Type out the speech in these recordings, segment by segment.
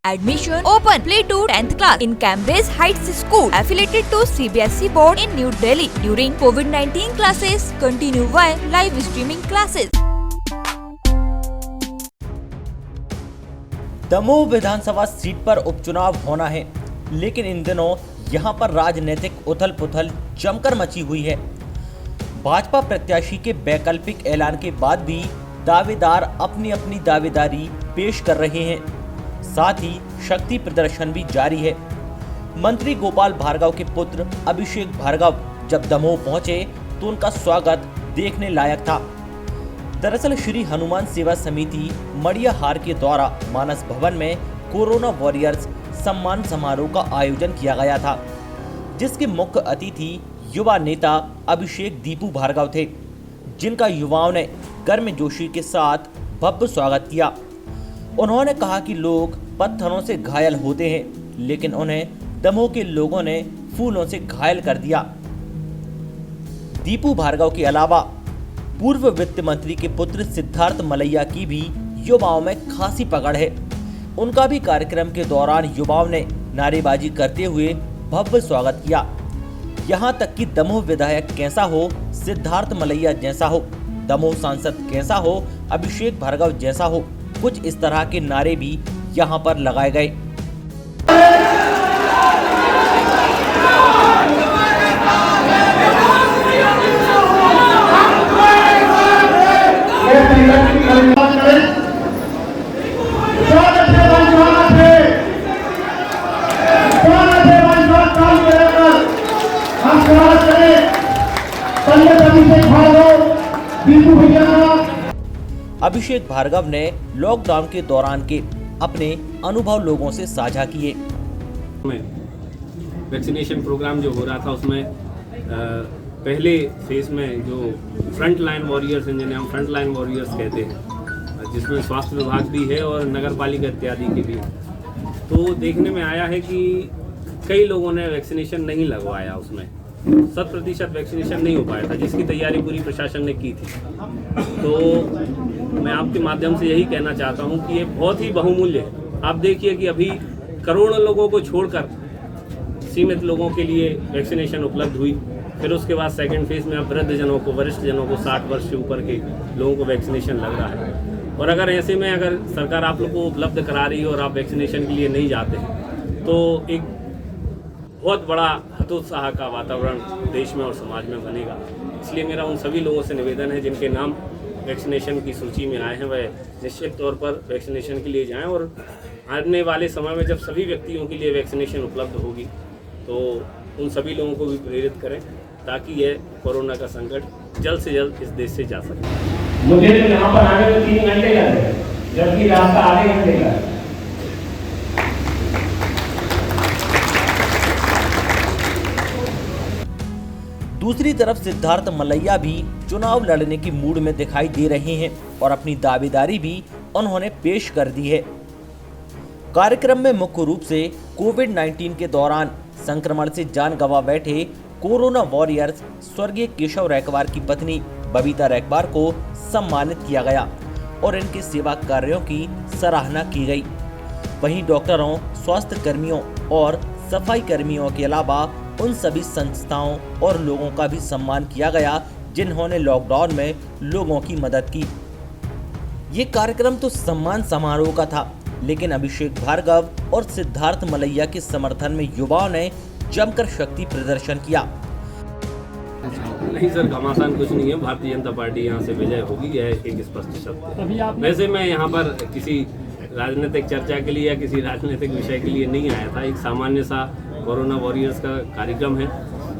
Admission open. Play to 10th class in Cambridge Heights School, affiliated to CBSE board in New Delhi. During COVID-19 classes, continue via live streaming classes. Damoh विधानसभा seat पर उपचुनाव होना है, लेकिन इन दिनों यहां पर राजनीतिक उथल-पुथल जमकर मची हुई है। भाजपा प्रत्याशी के वैकल्पिक ऐलान के बाद भी दावेदार अपनी अपनी दावेदारी पेश कर रहे हैं। साथ ही शक्ति प्रदर्शन भी जारी है। मंत्री गोपाल भार्गव के पुत्र अभिषेक भार्गव जब दमोह पहुंचे तो उनका स्वागत देखने लायक था। दरअसल श्री हनुमान सेवा समिति मड़ियाहार के द्वारा मानस भवन में कोरोना वॉरियर्स सम्मान समारोह का आयोजन किया गया था, जिसके मुख्य अतिथि युवा नेता अभिषेक दीपू भार्गव थे, जिनका युवाओं ने गर्मजोशी के साथ भव्य स्वागत किया। उन्होंने कहा कि लोग पत्थरों से घायल होते हैं, लेकिन उन्हें दमोह के लोगों ने फूलों से घायल कर दिया। दीपू भार्गव के अलावा पूर्व वित्त मंत्री के पुत्र सिद्धार्थ मलैया की भी युवाओं में खासी पकड़ है। उनका भी कार्यक्रम के दौरान युवाओं ने नारेबाजी करते हुए भव्य स्वागत किया। यहां तक कि दमोह विधायक कैसा हो, सिद्धार्थ मलैया जैसा हो, दमोह सांसद कैसा हो, अभिषेक भार्गव जैसा हो, कुछ इस तरह के नारे भी यहां पर लगाए गए। अभिषेक भार्गव ने लॉकडाउन के दौरान के अपने अनुभव लोगों से साझा किए। वैक्सीनेशन प्रोग्राम जो हो रहा था उसमें पहले फेज में जो फ्रंट लाइन वॉरियर्स हैं, जिन्हें हम फ्रंट लाइन वॉरियर्स कहते हैं, जिसमें स्वास्थ्य विभाग भी है और नगर पालिका इत्यादि के भी, तो देखने में आया है कि कई लोगों ने वैक्सीनेशन नहीं लगवाया। उसमें 100% वैक्सीनेशन नहीं हो पाया था, जिसकी तैयारी पूरी प्रशासन ने की थी। तो मैं आपके माध्यम से यही कहना चाहता हूं कि ये बहुत ही बहुमूल्य है। आप देखिए कि अभी करोड़ों लोगों को छोड़कर सीमित लोगों के लिए वैक्सीनेशन उपलब्ध हुई। फिर उसके बाद सेकंड फेज में अब वृद्धजनों को, वरिष्ठ जनों को, 60 वर्ष से ऊपर के लोगों को वैक्सीनेशन लग रहा है। और अगर ऐसे में अगर सरकार आप लोग को उपलब्ध करा रही है और आप वैक्सीनेशन के लिए नहीं जाते हैं, तो एक बहुत बड़ा हतोत्साह का वातावरण देश में और समाज में बनेगा। इसलिए मेरा उन सभी लोगों से निवेदन है जिनके नाम वैक्सीनेशन की सूची में आए हैं, वह निश्चित तौर पर वैक्सीनेशन के लिए जाएं। और आने वाले समय में जब सभी व्यक्तियों के लिए वैक्सीनेशन उपलब्ध होगी तो उन सभी लोगों को भी प्रेरित करें, ताकि यह कोरोना का संकट जल्द से जल्द इस देश से जा सके। मुझे तो यहाँ पर आने में 3 घंटे लगे, जबकि रास्ता आधे घंटे का है। दूसरी तरफ सिद्धार्थ मलैया भी चुनाव लड़ने की मूड में दिखाई दे रहे हैं और अपनी दावेदारी भी उन्होंने पेश कर दी है। कार्यक्रम में मुख्य रूप से कोविड-19 के दौरान संक्रमण से जान गंवा बैठे कोरोना वॉरियर्स स्वर्गीय केशव रैकवार की पत्नी बबीता रैकवार को सम्मानित किया गया और इनके सेवा कार्यों की सराहना की गई। वहीं डॉक्टरों, स्वास्थ्य कर्मियों और सफाई कर्मियों के अलावा उन सभी संस्थाओं और लोगों का भी सम्मान किया गया जिन्होंने लॉकडाउन में लोगों की मदद की। ये कार्यक्रम तो सम्मान समारोह का था, लेकिन अभिषेक भार्गव और सिद्धार्थ मलैया के समर्थन में युवाओं ने जमकर शक्ति प्रदर्शन किया। नहीं सर, घमासान कुछ नहीं है। भारतीय जनता पार्टी यहाँ से विजय होगी, यह एक स्पष्ट शब्द है। वैसे मैं यहाँ पर किसी राजनीतिक चर्चा के लिए या किसी राजनीतिक विषय के लिए नहीं आया था। एक सामान्य सा कोरोना वॉरियर्स का कार्यक्रम है।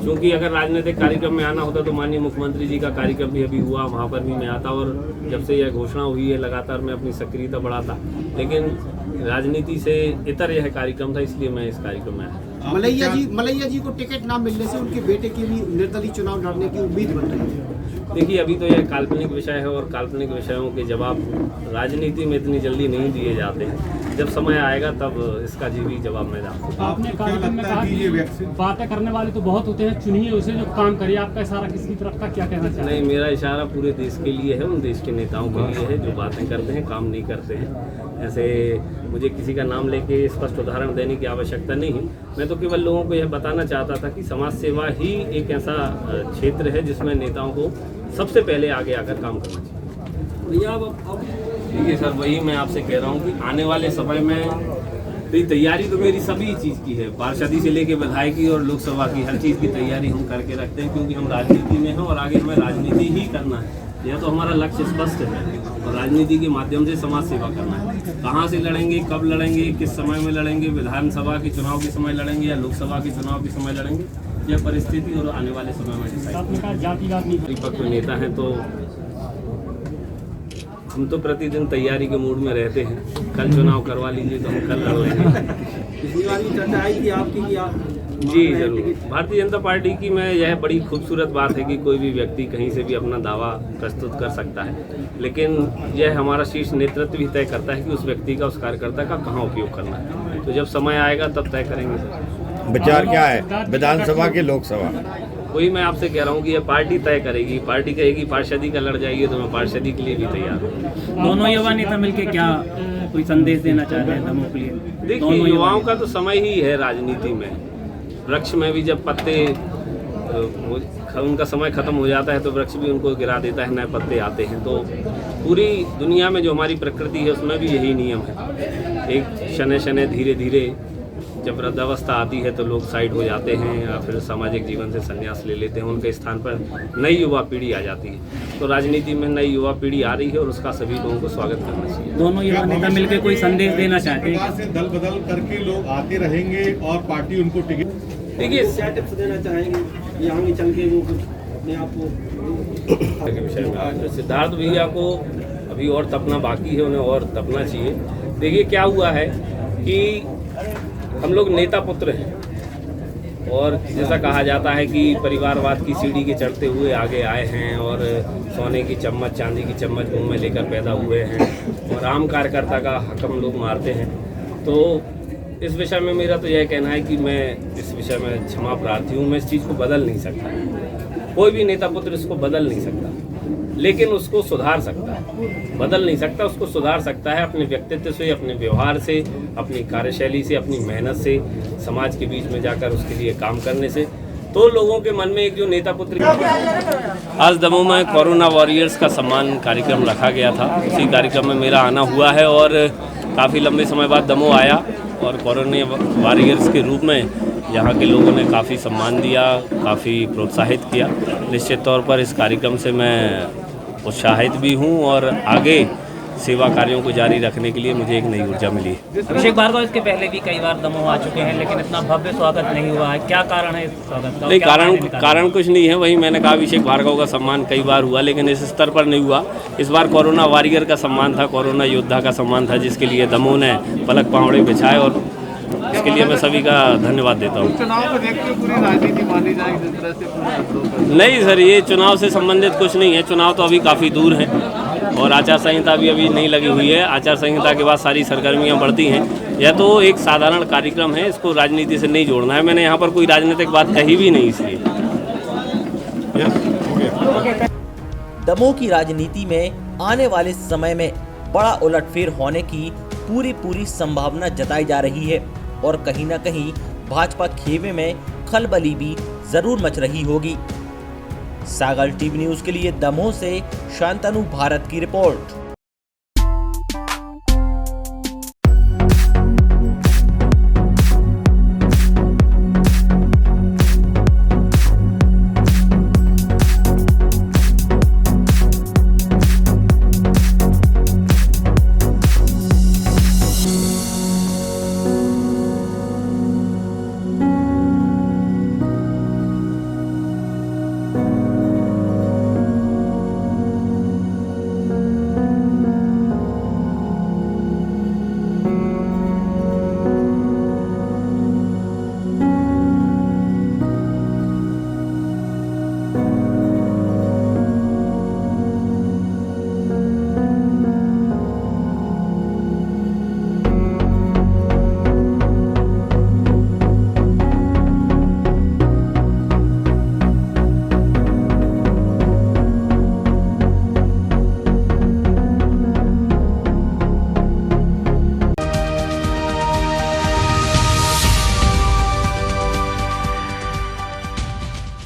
क्योंकि अगर राजनीतिक कार्यक्रम में आना होता तो माननीय मुख्यमंत्री जी का कार्यक्रम भी अभी हुआ, वहाँ पर भी मैं आता, और जब से यह घोषणा हुई है लगातार मैं अपनी सक्रियता बढ़ाता। लेकिन राजनीति से इतर यह कार्यक्रम था, इसलिए मैं इस कार्यक्रम में आया। मलैया जी को टिकट ना मिलने से उनके बेटे की भी निर्दलीय चुनाव लड़ने की उम्मीद बन रही है। देखिए, अभी तो यह काल्पनिक विषय है और काल्पनिक विषयों के जवाब राजनीति में इतनी जल्दी नहीं दिए जाते हैं। जब समय आएगा तब इसका भी जवाब मैं दूंगा। आपने कार्यक्रम में कहा कि बातें करने वाले तो बहुत होते हैं, चुनिए उसे जो काम करिए। आपका इशारा किसकी तरफ का, क्या कहना चाहिए? नहीं, मेरा इशारा पूरे देश के लिए है, उन देश के नेताओं के लिए है जो बातें करते हैं, काम नहीं करते हैं। ऐसे मुझे किसी का नाम लेके स्पष्ट उदाहरण देने की आवश्यकता नहीं है। मैं तो केवल लोगों को यह बताना चाहता था कि समाज सेवा ही एक ऐसा क्षेत्र है जिसमें नेताओं को सबसे पहले आगे आकर काम करना चाहिए। भैया अब देखिए सर, वही मैं आपसे कह रहा हूँ कि आने वाले समय में तो तैयारी तो मेरी सभी चीज़ की है, पार्षदी से लेके विधायकी और लोकसभा की हर चीज़ की तैयारी हम करके रखते हैं, क्योंकि हम राजनीति में हैं और आगे हमें राजनीति ही करना है। यह तो हमारा लक्ष्य स्पष्ट है और राजनीति के माध्यम से समाज सेवा करना है। कहाँ से लड़ेंगे, कब लड़ेंगे, किस समय में लड़ेंगे, विधानसभा के चुनाव के समय लड़ेंगे या लोकसभा के चुनाव के समय लड़ेंगे, यह परिस्थिति और आने वाले समय में डिसाइड। आपने कहा जातिवाद नहीं, परिपक्व नेता हैं तो हम तो प्रतिदिन तैयारी के मूड में रहते हैं। कल चुनाव करवा लीजिए तो हम कल लड़ लेंगे। पिछली बार भी चर्चा आई थी आपकी कि आप जी जरूर। भारतीय जनता पार्टी की में यह बड़ी खूबसूरत बात है कि कोई भी व्यक्ति कहीं से भी अपना दावा प्रस्तुत कर सकता है, लेकिन यह हमारा शीर्ष नेतृत्व भी तय करता है कि उस व्यक्ति का, उस कार्यकर्ता का कहाँ उपयोग करना है। तो जब समय आएगा तब तय करेंगे सर। विचार क्या है विधानसभा के लोकसभा? वही मैं आपसे कह रहा हूँ कि यह पार्टी तय करेगी। पार्टी कहेगी पार्षदी का लड़ जाइए तो मैं पार्षदी के लिए भी तैयार हूँ। दोनों युवा नेता मिलकर क्या कोई संदेश देना चाहते हैं दमोह के लिए? देखिए, युवाओं का तो समय ही है राजनीति में। वृक्ष में भी जब पत्ते उनका समय खत्म हो जाता है तो वृक्ष भी उनको गिरा देता है, नए पत्ते आते हैं। तो पूरी दुनिया में जो हमारी प्रकृति है उसमें भी यही नियम है। एक शनै शनै धीरे धीरे जब वृद्धावस्था आती है तो लोग साइड हो जाते हैं या फिर सामाजिक जीवन से संन्यास ले लेते हैं। उनके स्थान पर नई युवा पीढ़ी आ जाती है। तो राजनीति में नई युवा पीढ़ी आ रही है और उसका सभी लोगों को स्वागत करना चाहिए। दोनों युवा नेता मिलकर कोई संदेश देना चाहते हैं? से दल बदल करके लोग आते रहेंगे और पार्टी उनको टिकट देखिए, क्या टिप्स देना चाहेंगे यहाँ चल के वो अपने आप को के विषय में सिद्धार्थ भैया को अभी और तपना बाकी है, उन्हें और तपना चाहिए। देखिए, क्या हुआ है कि हम लोग नेता पुत्र हैं और जैसा कहा जाता है कि परिवारवाद की सीढ़ी के चढ़ते हुए आगे आए हैं और सोने की चम्मच, चांदी की चम्मच मुंह में लेकर पैदा हुए हैं और आम कार्यकर्ता का हक हम लोग मारते हैं। तो इस विषय में मेरा तो यह कहना है कि मैं इस विषय में क्षमा प्रार्थी हूँ। मैं इस चीज़ को बदल नहीं सकता, कोई भी नेता पुत्र इसको बदल नहीं सकता, लेकिन उसको सुधार सकता है। बदल नहीं सकता, उसको सुधार सकता है अपने व्यक्तित्व से, अपने व्यवहार से, अपनी कार्यशैली से, अपनी मेहनत से, समाज के बीच में जाकर उसके लिए काम करने से। तो लोगों के मन में एक जो नेता पुत्र। आज दमोह में कोरोना वॉरियर्स का सम्मान कार्यक्रम रखा गया था। उसी कार्यक्रम में मेरा आना हुआ है और काफ़ी लंबे समय बाद दमोह आया और कोरोना वॉरियर्स के रूप में यहाँ के लोगों ने काफ़ी सम्मान दिया, काफ़ी प्रोत्साहित किया। निश्चित तौर पर इस कार्यक्रम से मैं उत्साहित भी हूँ और आगे सेवा कार्यों को जारी रखने के लिए मुझे एक नई ऊर्जा मिली। अभिषेक भार्गव इसके पहले भी कई बार दमोह आ चुके हैं, लेकिन इतना भव्य स्वागत नहीं हुआ है। क्या कारण है इस स्वागत का? नहीं, कारण कुछ नहीं है। वही मैंने कहा, अभिषेक भार्गव का सम्मान कई बार हुआ लेकिन इस स्तर पर नहीं हुआ। इस बार कोरोना वॉरियर का सम्मान था, कोरोना योद्धा का सम्मान था, जिसके लिए दमोह ने पलक पावड़े बिछाए और इसके लिए मैं सभी का धन्यवाद देता हूँ। चुनाव को देखते हुए पूरी राजनीति मानी जाएगी जिस तरह से? नहीं सर, ये चुनाव से संबंधित कुछ नहीं है। चुनाव तो अभी काफ़ी दूर है और आचार संहिता भी अभी नहीं लगी हुई है। आचार संहिता के बाद सारी सरगर्मियाँ बढ़ती हैं। यह तो एक साधारण कार्यक्रम है, इसको राजनीति से नहीं जोड़ना है। मैंने यहाँ पर कोई राजनीतिक बात कही भी नहीं इसलिए। दमोह की राजनीति में आने वाले समय में बड़ा उलटफेर होने की पूरी संभावना जताई जा रही है और कहीं ना कहीं भाजपा खेमे में खलबली भी जरूर मच रही होगी। सागर टीवी न्यूज़ के लिए दमोह से शांतनु भारत की रिपोर्ट।